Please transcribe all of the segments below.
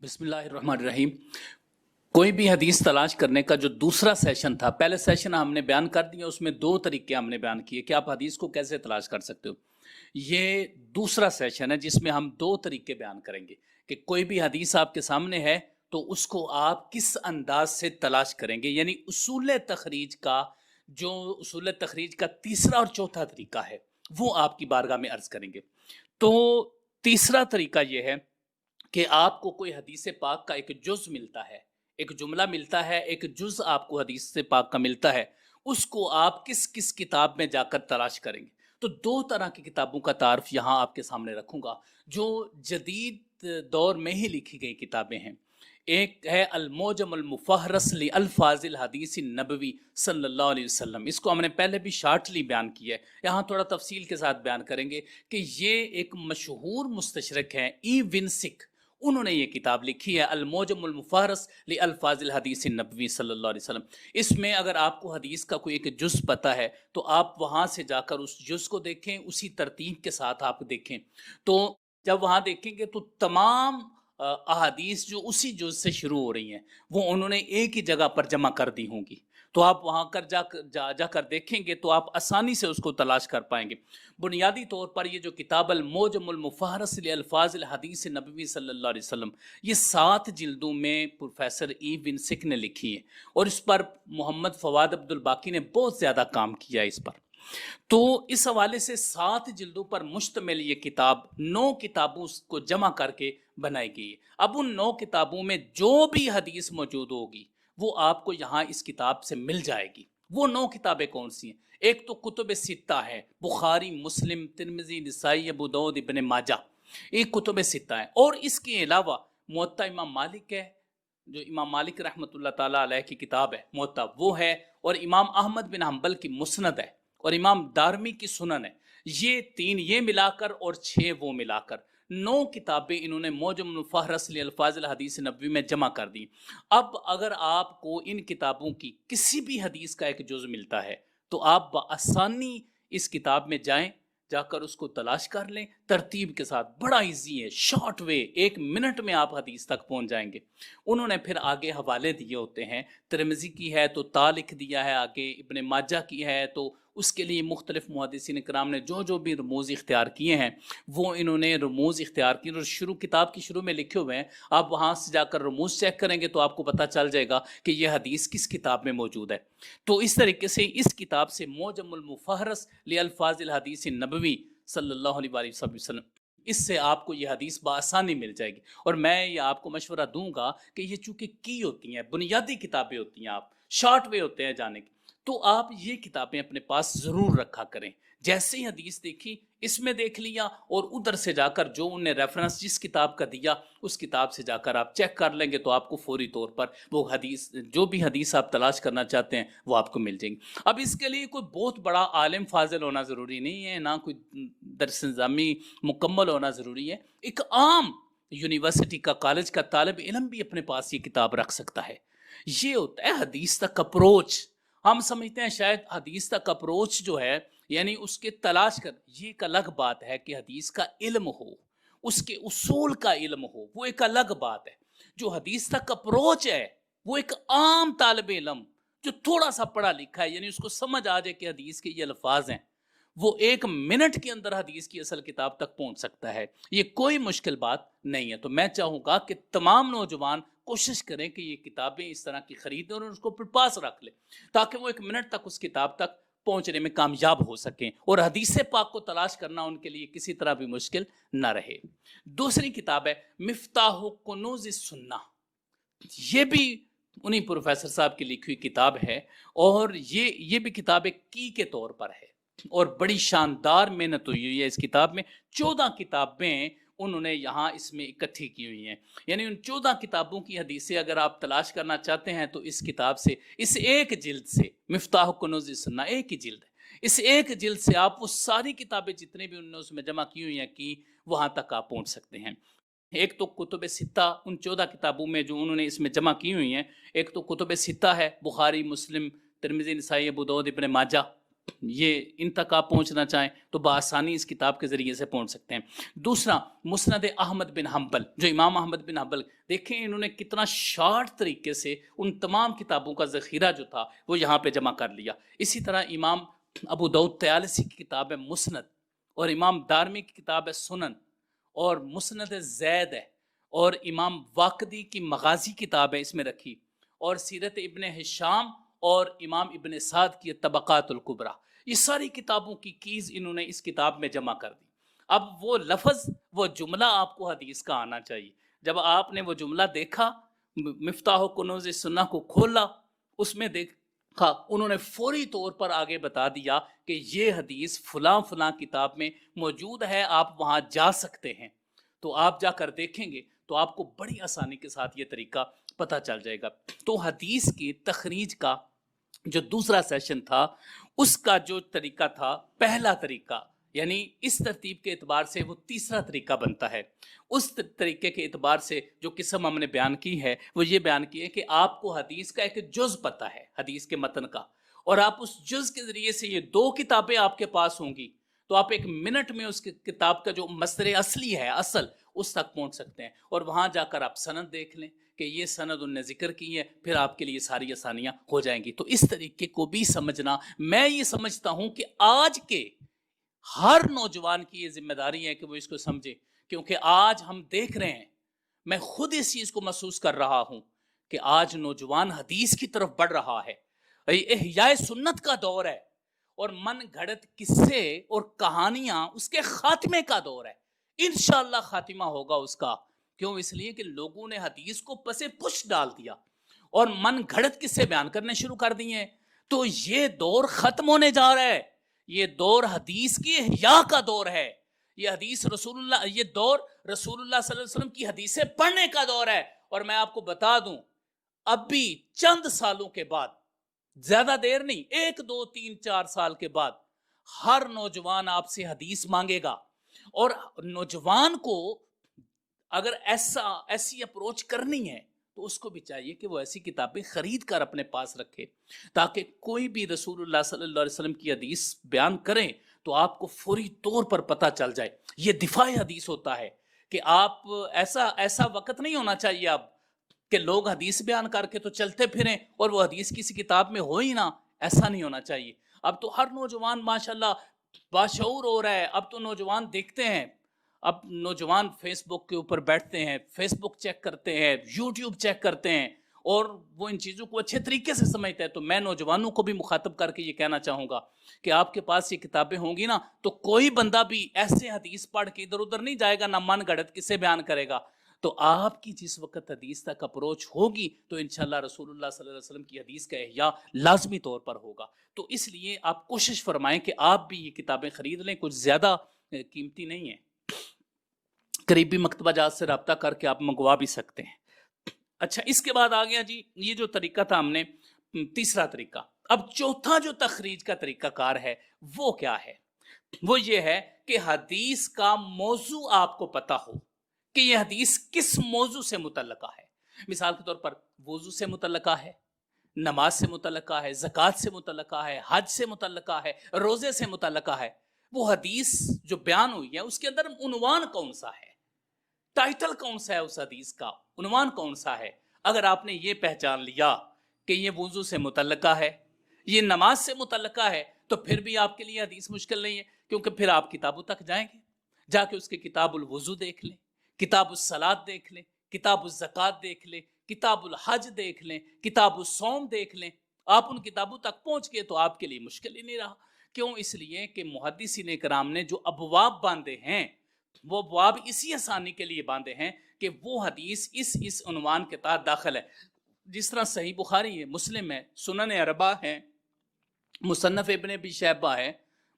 बिस्मिल्लाहिर्रहमानिर्रहीम। कोई भी हदीस तलाश करने का जो दूसरा सेशन था, पहले सेशन हमने बयान कर दिया, उसमें दो तरीके हमने बयान किए कि आप हदीस को कैसे तलाश कर सकते हो। ये दूसरा सेशन है जिसमें हम दो तरीके बयान करेंगे कि कोई भी हदीस आपके सामने है तो उसको आप किस अंदाज से तलाश करेंगे, यानी उसूल तखरीज का तीसरा और चौथा तरीका है वो आपकी बारगाह में अर्ज करेंगे। तो तीसरा तरीका यह है कि आपको कोई हदीस पाक का एक जुज मिलता है, एक जुमला मिलता है, एक जुज आपको हदीस से पाक का मिलता है, उसको आप किस किस किताब में जाकर तलाश करेंगे। तो दो तरह की किताबों का तारफ यहाँ आपके सामने रखूँगा जो जदीद दौर में ही लिखी गई किताबें हैं। एक है अल-मुअजम अल-मुफ़हरस लि अल्फाज़िल हदीस नबवी सल्लल्लाहु अलैहि वसल्लम। इसको हमने पहले भी शार्टली बयान किया है, यहाँ थोड़ा तफसील के साथ बयान करेंगे कि ये एक मशहूर मुस्तशरक हैं ई विंसिक, उन्होंने ये किताब लिखी है अल-मुअजम अल-मुफ़हरस लि अल्फाज़िल हदीस नबवी सल्लल्लाहु अलैहि वसल्लम। इसमें अगर आपको हदीस का कोई एक जुज़ पता है तो आप वहाँ से जाकर उस जुज़ को देखें, उसी तरतीब के साथ आप देखें। तो जब वहाँ देखेंगे तो तमाम अहादीस जो उसी जुज़ से शुरू हो रही हैं वो उन्होंने एक ही जगह पर जमा कर दी होंगी। तो आप वहाँ कर जाकर देखेंगे तो आप आसानी से उसको तलाश कर पाएंगे। बुनियादी तौर पर ये जो किताब अल-मुअजम अल-मुफ़हरस लि अल्फाज़िल हदीस नबवी सल्लल्लाहु अलैहि वसल्लम, ये 7 जिल्दों में प्रोफेसर ई विंसिक ने लिखी है और इस पर मोहम्मद फवाद अब्दुल बाकी ने बहुत ज़्यादा काम किया है इस पर। तो इस हवाले से 7 जिल्दों पर मुश्तमिल ये किताब 9 किताबों को जमा करके बनाई गई है। अब उन 9 किताबों में जो भी हदीस मौजूद होगी वो आपको यहाँ इस किताब से मिल जाएगी। वो 9 किताबें कौन सी हैं? एक तो कुतुब सित्ता है, बुखारी, मुस्लिम, तिर्मिज़ी, निसाई, अबू दाऊद, इब्न माजा, ये कुतुब सित्ता है। और इसके अलावा मुअत्ता इमाम मालिक है, जो इमाम मालिक रहमतुल्लाह ताला अलैह की किताब है मुअत्ता, वो है। और इमाम अहमद बिन हम्बल की मुस्नद है और इमाम दारमी की सुनन है। ये 3 ये मिलाकर और 6 वो मिलाकर 9 किताबें इन्होंने मुअजम मुफ़हरस लि अल्फाज़िल हदीस नबवी में जमा कर दी। अब अगर आपको इन किताबों की किसी भी हदीस का एक जुज़ मिलता है तो आप बआसानी इस किताब में जाएं, जाकर उसको तलाश कर लें तरतीब के साथ। बड़ा इजी है, शॉर्ट वे, 1 मिनट में आप हदीस तक पहुंच जाएंगे। उन्होंने फिर आगे हवाले दिए होते हैं, तिरमिज़ी की है तो ता लिख दिया है, आगे इब्ने माजा की है तो उसके लिए मुख्तलिफ मुहद्दिसीन कराम ने जो भी रमूज़ इख्तियार किए हैं वो इन्होंने रमूज़ इख्तियार किए और किताब की शुरू में लिखे हुए हैं। आप वहाँ से जाकर रमूज़ चेक करेंगे तो आपको पता चल जाएगा कि यह हदीस किस किताब में मौजूद है। तो इस तरीके से इस किताब से मुअजमुल मुफ़हरस लि अल्फाज़िल हदीस नबवी सल्लल्लाहु अलैहि वसल्लम, इससे आपको ये हदीस बआसानी मिल जाएगी। और मैं ये आपको मशवरा दूंगा कि ये चूँकि की होती हैं, बुनियादी किताबें होती हैं, आप शॉर्ट वे होते हैं जाने के, तो आप ये किताबें अपने पास ज़रूर रखा करें। जैसे ही हदीस देखी इसमें देख लिया और उधर से जाकर जो उन्हें रेफरेंस जिस किताब का दिया उस किताब से जाकर आप चेक कर लेंगे तो आपको फौरी तौर पर वो हदीस, जो भी हदीस आप तलाश करना चाहते हैं वो आपको मिल जाएंगी। अब इसके लिए कोई बहुत बड़ा आलिम फाजिल होना ज़रूरी नहीं है, ना कोई दरस निज़ामी मुकम्मल होना ज़रूरी है। एक आम यूनिवर्सिटी का, कॉलेज का तालिब इल्म भी अपने पास ये किताब रख सकता है। ये होता है हदीस तक अप्रोच। हम समझते हैं शायद हदीस तक अप्रोच जो है यानी उसके तलाश कर, ये एक अलग बात है कि हदीस का इल्म हो, उसके उसूल का इल्म हो, वो एक अलग बात है। जो हदीस तक अप्रोच है वो एक आम तालिब इल्म जो थोड़ा सा पढ़ा लिखा है, यानी उसको समझ आ जाए कि हदीस के ये अल्फाज हैं, वो 1 मिनट के अंदर हदीस की असल किताब तक पहुंच सकता है। ये कोई मुश्किल बात नहीं है। तो मैं चाहूँगा कि तमाम नौजवान कोशिश करें कि ये किताबें इस तरह की खरीदें और उसको अपने पास रख लें ताकि वो 1 मिनट तक उस किताब तक पहुंचने में कामयाब हो सकें और हदीस पाक को तलाश करना उनके लिए किसी तरह भी मुश्किल ना रहे। दूसरी किताब है मिफ्ताह कुनूज़ सुन्ना। ये भी उन्हीं प्रोफेसर साहब की लिखी हुई किताब है और ये भी किताब एक की के तौर पर है और बड़ी शानदार मेहनत हुई है इस किताब में। 14 किताबें उन्होंने यहाँ इसमें इकट्ठी की हुई हैं, यानी उन 14 किताबों की हदीसें अगर आप तलाश करना चाहते हैं तो इस किताब से, इस एक जिल्द से, मिफ्ताह कुनूज़ सुन्ना एक ही जिल्द है, इस एक जिल्द से आप वो सारी किताबें जितने भी उन्होंने उसमें जमा की हुई हैं कि वहाँ तक आप पहुँच सकते हैं। एक तो कुतुब सित्ता, उन 14 किताबों में जो उन्होंने इसमें जमा की हुई हैं, एक तो कुतुब सित्ता है, बुखारी, मुस्लिम, तिर्मिज़ी, नसाई, अबू दाऊद, इब्न माजा। یہ ان تک آپ پہنچنا چاہیں تو بآسانی اس کتاب کے ذریعے سے پہنچ سکتے ہیں۔ دوسرا، مسند احمد بن حنبل، جو امام احمد بن حنبل، دیکھیں انہوں نے کتنا شارٹ طریقے سے ان تمام کتابوں کا ذخیرہ جو تھا وہ یہاں پہ جمع کر لیا۔ اسی طرح امام ابو داؤد طیالسی کی کتاب ہے مسند، اور امام دارمی کی کتاب ہے سنن، اور مسند زید ہے، اور امام واقدی کی مغازی کتاب ہے اس میں رکھی، اور سیرت ابن ہشام اور امام ابن سعد کی طبقات الکبریٰ، یہ ساری کتابوں کی کیز انہوں نے اس کتاب میں جمع کر دی۔ اب وہ لفظ، وہ جملہ آپ کو حدیث کا آنا چاہیے۔ جب آپ نے وہ جملہ دیکھا، مفتاح کنوز سنہ کو کھولا، اس میں دیکھا انہوں نے فوری طور پر آگے بتا دیا کہ یہ حدیث فلاں فلاں کتاب میں موجود ہے، آپ وہاں جا سکتے ہیں۔ تو آپ جا کر دیکھیں گے تو آپ کو بڑی آسانی کے ساتھ یہ طریقہ پتہ چل جائے گا۔ تو حدیث کی تخریج کا جو دوسرا سیشن تھا، اس کا جو طریقہ تھا، پہلا طریقہ، یعنی اس ترتیب کے اعتبار سے وہ تیسرا طریقہ بنتا ہے۔ اس طریقے کے اعتبار سے جو قسم ہم نے بیان کی ہے وہ یہ بیان کی ہے کہ آپ کو حدیث کا ایک جز پتہ ہے، حدیث کے متن کا، اور آپ اس جز کے ذریعے سے، یہ 2 کتابیں آپ کے پاس ہوں گی تو آپ ایک منٹ میں اس کتاب کا جو مصدر اصلی ہے، اصل، اس تک پہنچ سکتے ہیں، اور وہاں جا کر آپ سند دیکھ لیں کہ یہ سند انہوں نے ذکر کی ہے، پھر آپ کے لیے ساری آسانیاں ہو جائیں گی۔ تو اس طریقے کو بھی سمجھنا، میں یہ سمجھتا ہوں کہ آج کے ہر نوجوان کی یہ ذمہ داری ہے کہ وہ اس کو سمجھے، کیونکہ آج ہم دیکھ رہے ہیں، میں خود اس چیز کو محسوس کر رہا ہوں کہ آج نوجوان حدیث کی طرف بڑھ رہا ہے، احیاء سنت کا دور ہے، اور من گھڑت قصے اور کہانیاں اس کے خاتمے کا دور ہے۔ انشاءاللہ خاتمہ ہوگا اس کا، کیوں؟ اس لیے کہ لوگوں نے حدیث کو پسے پش ڈال دیا اور من گھڑت قصے بیان کرنے شروع کر دیے ہیں۔ تو یہ دور ختم ہونے جا رہا ہے، یہ دور حدیث کی احیاء کا دور ہے، یہ حدیث رسول اللہ، یہ دور رسول اللہ صلی اللہ علیہ وسلم کی حدیثیں پڑھنے کا دور ہے۔ اور میں آپ کو بتا دوں، اب بھی چند سالوں کے بعد، زیادہ دیر نہیں، 1 2 3 4 سال کے بعد، ہر نوجوان آپ سے حدیث مانگے گا، اور نوجوان کو اگر ایسی اپروچ کرنی ہے تو اس کو بھی چاہیے کہ وہ ایسی کتابیں خرید کر اپنے پاس رکھے، تاکہ کوئی بھی رسول اللہ صلی اللہ علیہ وسلم کی حدیث بیان کریں تو آپ کو فوری طور پر پتہ چل جائے۔ یہ دفاع حدیث ہوتا ہے کہ آپ ایسا وقت نہیں ہونا چاہیے اب کہ لوگ حدیث بیان کر کے تو چلتے پھریں اور وہ حدیث کسی کتاب میں ہو ہی نہ، ایسا نہیں ہونا چاہیے۔ اب تو ہر نوجوان ماشاءاللہ باشعور ہو رہا ہے، اب تو نوجوان دیکھتے ہیں، اب نوجوان فیس بک کے اوپر بیٹھتے ہیں، فیس بک چیک کرتے ہیں، یوٹیوب چیک کرتے ہیں، اور وہ ان چیزوں کو اچھے طریقے سے سمجھتے ہیں۔ تو میں نوجوانوں کو بھی مخاطب کر کے یہ کہنا چاہوں گا کہ آپ کے پاس یہ کتابیں ہوں گی نا تو کوئی بندہ بھی ایسے حدیث پڑھ کے ادھر ادھر نہیں جائے گا، نہ من گھڑت کسے بیان کرے گا۔ تو آپ کی جس وقت حدیث تک اپروچ ہوگی تو انشاءاللہ رسول اللہ صلی اللہ علیہ وسلم کی حدیث کا احیاء لازمی طور پر ہوگا۔ تو اس لیے آپ کوشش فرمائیں کہ آپ بھی یہ کتابیں خرید لیں، کچھ زیادہ قیمتی نہیں ہیں، قریبی مکتبہ جات سے رابطہ کر کے آپ منگوا بھی سکتے ہیں۔ اچھا، اس کے بعد آ گیا جی، یہ جو طریقہ تھا ہم نے تیسرا طریقہ۔ اب چوتھا جو تخریج کا طریقہ کار ہے وہ کیا ہے؟ وہ یہ ہے کہ حدیث کا موضوع آپ کو پتہ ہو کہ یہ حدیث کس موضوع سے متعلقہ ہے۔ مثال کے طور پر وضو سے متعلقہ ہے، نماز سے متعلقہ ہے، زکوٰۃ سے متعلقہ ہے، حج سے متعلقہ ہے، روزے سے متعلقہ ہے۔ وہ حدیث جو بیان ہوئی ہے اس کے اندر عنوان کون سا ہے، ٹائٹل کون سا ہے، اس حدیث کا عنوان کون سا ہے۔ اگر آپ نے یہ پہچان لیا کہ یہ وضو سے متعلقہ ہے، یہ نماز سے متعلقہ ہے، تو پھر بھی آپ کے لیے حدیث مشکل نہیں ہے، کیونکہ پھر آپ کتابوں تک جائیں گے، جا کے اس کے کتاب الوضو دیکھ لیں، کتاب الصلاۃ دیکھ لیں، کتاب الزکوٰۃ دیکھ لیں، کتاب الحج دیکھ لیں، کتاب الصوم دیکھ لیں۔ آپ ان کتابوں تک پہنچ گئے تو آپ کے لیے مشکل ہی نہیں رہا۔ کیوں؟ اس لیے کہ محدثین کرام نے جو ابواب باندھے ہیں وہ ابواب اسی آسانی کے لیے باندھے ہیں کہ وہ حدیث اس عنوان کے تحت داخل ہے۔ جس طرح صحیح بخاری ہے، مسلم ہے، سنن اربعہ ہے، مصنف ابن ابی شیبہ ہے،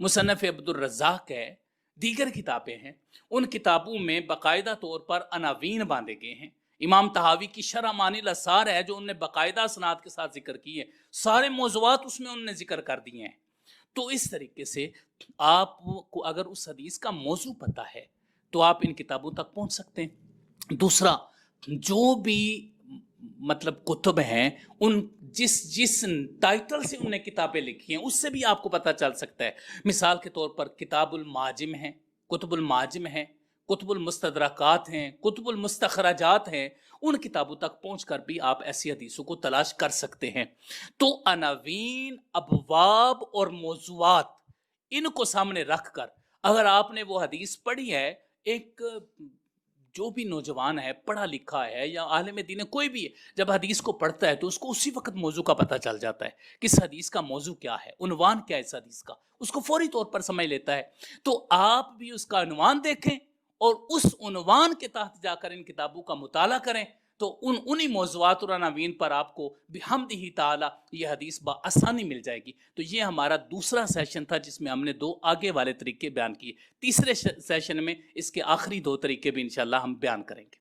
مصنف عبد الرزاق ہے، دیگر کتابیں ہیں، ان کتابوں میں باقاعدہ طور پر عناوین باندھے گئے ہیں۔ امام طحاوی کی شرح معانی الاثار ہے جو انہوں نے باقاعدہ اسناد کے ساتھ ذکر کی ہے، سارے موضوعات اس میں انہوں نے ذکر کر دیے ہیں۔ تو اس طریقے سے آپ کو اگر اس حدیث کا موضوع پتہ ہے تو آپ ان کتابوں تک پہنچ سکتے ہیں۔ دوسرا، جو بھی मतलब कुतुब हैं, उन जिस जिस टाइटल से उन्होंने किताबें लिखी हैं उससे भी आपको पता चल सकता है। मिसाल के तौर पर किताबुल माजिम है, कुतुबुल माजिम है, कुतुबुल मुस्तदरकात हैं, कुतुबुल मुस्तखरजात हैं। उन किताबों तक पहुंचकर भी आप ऐसी हदीसों को तलाश कर सकते हैं। तो अनावीन, अबवाब और मौज़ूआत, इनको सामने रखकर अगर आपने वो हदीस पढ़ी है, एक जो भी नौजवान है, पढ़ा लिखा है या आलिम दीन है, कोई भी है, जब हदीस को पढ़ता है तो उसको उसी वक्त मौजू का पता चल जाता है कि इस हदीस का मौजू क्या है, उन्वान क्या है इस हदीस का, उसको फौरी तौर पर समझ लेता है। तो आप भी उसका उन्वान देखें और उस उन्वान के तहत जाकर इन किताबों का मुताला करें, तो उन्हीं मौज़ूआत और अनावीन पर आपको बिहम्दिही ताला ये हदीस आसानी मिल जाएगी। तो ये हमारा दूसरा सेशन था जिसमें हमने 2 आगे वाले तरीके बयान किए। तीसरे सेशन में इसके आखिरी 2 तरीके भी इंशाल्लाह हम बयान करेंगे।